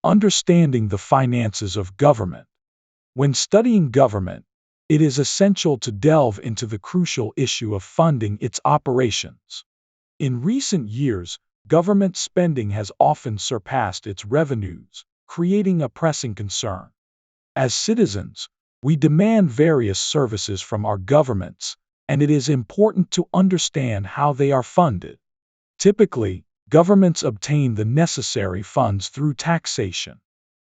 Understanding the finances of government. When studying government, it is essential to delve into the crucial issue of funding its operations. In recent years, government spending has often surpassed its revenues, creating a pressing concern. As citizens, we demand various services from our governments, and it is important to understand how they are funded. Typically, governments obtain the necessary funds through taxation.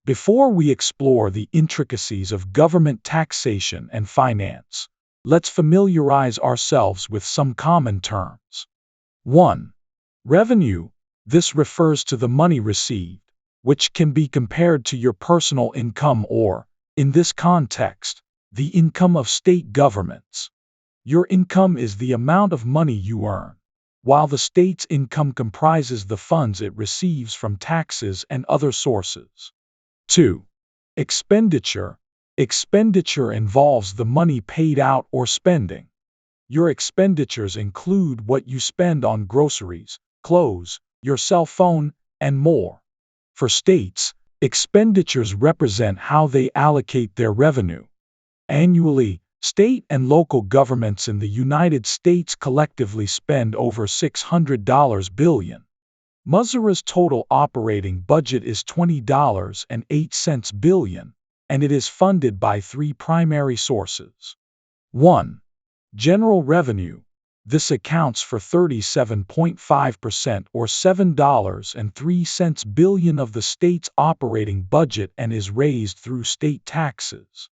Before we explore the intricacies of government taxation and finance, let's familiarize ourselves with some common terms. 1. Revenue. This refers to the money received, which can be compared to your personal income or, in this context, the income of state governments. Your income is the amount of money you earn, while the state's income comprises the funds it receives from taxes and other sources. 2. Expenditure. Expenditure involves the money paid out or spending. Your expenditures include what you spend on groceries, clothes, your cell phone, and more. For states, expenditures represent how they allocate their revenue. Annually, state and local governments in the United States collectively spend over $600 billion. Missouri's total operating budget is $20.08 billion, and it is funded by three primary sources. 1. General revenue. This accounts for 37.5% or $7.03 billion of the state's operating budget and is raised through state taxes.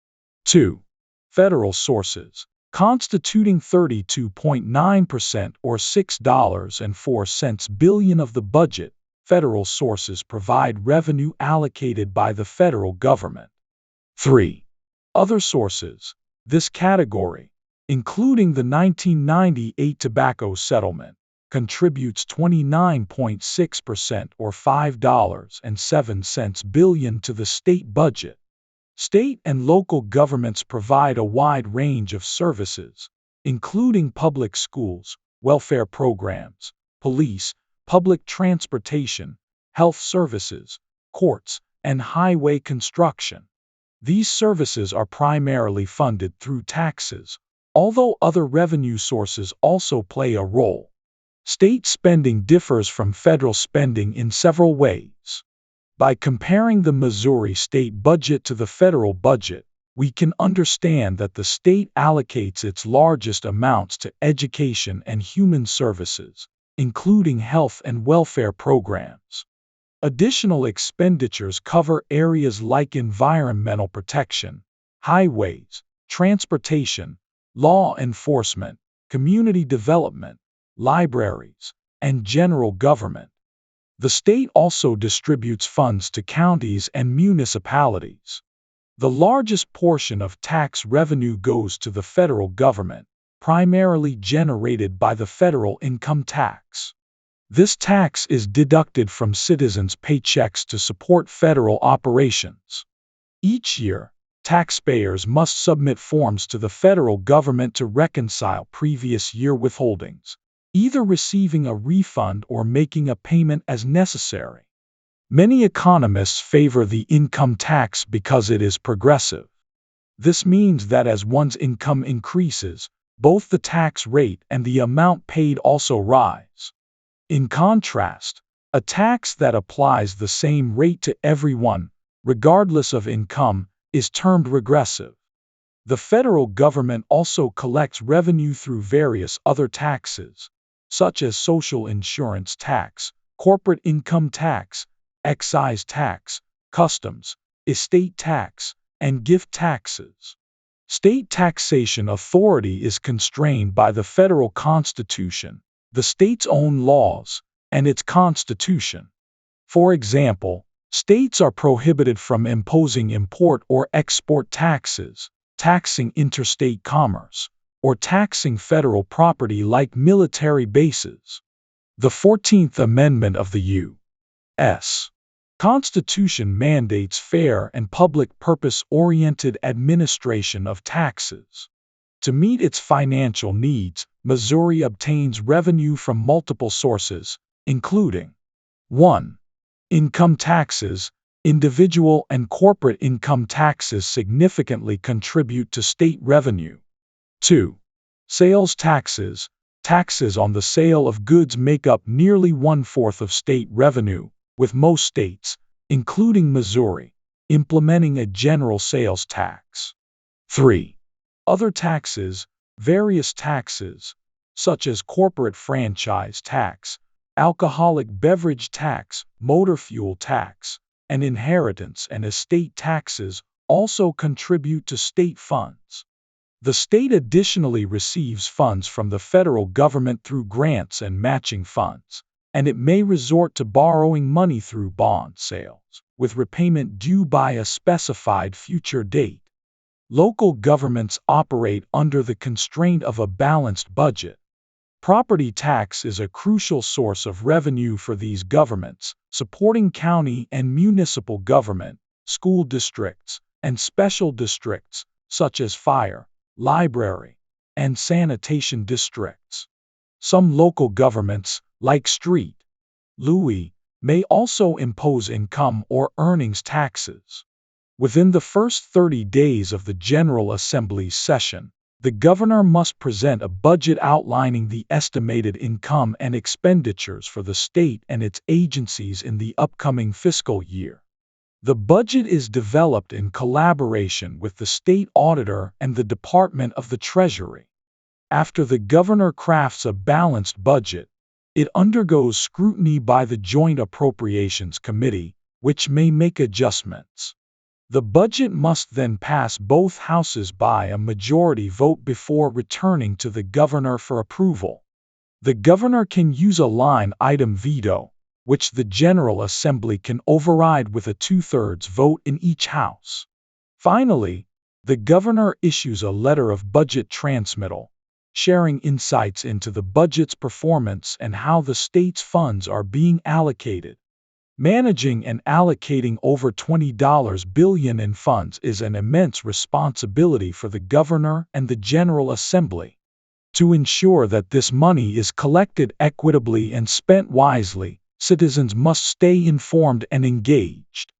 2. Federal sources, constituting 32.9% or $6.04 billion of the budget. Federal sources provide revenue allocated by the federal government. 3. Other sources. This category, including the 1998 tobacco settlement, contributes 29.6% or $5.07 billion to the state budget. State and local governments provide a wide range of services, including public schools, welfare programs, police, public transportation, health services, courts, and highway construction. These services are primarily funded through taxes, although other revenue sources also play a role. State spending differs from federal spending in several ways. By comparing the Missouri state budget to the federal budget, we can understand that the state allocates its largest amounts to education and human services, including health and welfare programs. Additional expenditures cover areas like environmental protection, highways, transportation, law enforcement, community development, libraries, and general government. The state also distributes funds to counties and municipalities. The largest portion of tax revenue goes to the federal government, primarily generated by the federal income tax. This tax is deducted from citizens' paychecks to support federal operations. Each year, taxpayers must submit forms to the federal government to reconcile previous year withholdings, either receiving a refund or making a payment as necessary. Many economists favor the income tax because it is progressive. This means that as one's income increases, both the tax rate and the amount paid also rise. In contrast, a tax that applies the same rate to everyone, regardless of income, is termed regressive. The federal government also collects revenue through various other taxes, such as social insurance tax, corporate income tax, excise tax, customs, estate tax, and gift taxes. State taxation authority is constrained by the federal constitution, the state's own laws, and its constitution. For example, states are prohibited from imposing import or export taxes, taxing interstate commerce, or taxing federal property like military bases. The 14th Amendment of the U.S. Constitution mandates fair and public purpose-oriented administration of taxes. To meet its financial needs, Missouri obtains revenue from multiple sources, including 1. Income taxes. Individual and corporate income taxes significantly contribute to state revenue. 2. Sales taxes. Taxes on the sale of goods make up nearly one-fourth of state revenue, with most states, including Missouri, implementing a general sales tax. 3. Other taxes. Various taxes, such as corporate franchise tax, alcoholic beverage tax, motor fuel tax, and inheritance and estate taxes, also contribute to state funds. The state additionally receives funds from the federal government through grants and matching funds, and it may resort to borrowing money through bond sales, with repayment due by a specified future date. Local governments operate under the constraint of a balanced budget. Property tax is a crucial source of revenue for these governments, supporting county and municipal government, school districts, and special districts, such as fire, library, and sanitation districts. Some local governments, like St. Louis, may also impose income or earnings taxes. Within the first 30 days of the General Assembly's session, the governor must present a budget outlining the estimated income and expenditures for the state and its agencies in the upcoming fiscal year. The budget is developed in collaboration with the state auditor and the Department of the Treasury. After the governor crafts a balanced budget, it undergoes scrutiny by the Joint Appropriations Committee, which may make adjustments. The budget must then pass both houses by a majority vote before returning to the governor for approval. The governor can use a line-item veto, which the General Assembly can override with a two-thirds vote in each house. Finally, the governor issues a letter of budget transmittal, sharing insights into the budget's performance and how the state's funds are being allocated. Managing and allocating over $20 billion in funds is an immense responsibility for the governor and the General Assembly. To ensure that this money is collected equitably and spent wisely, citizens must stay informed and engaged.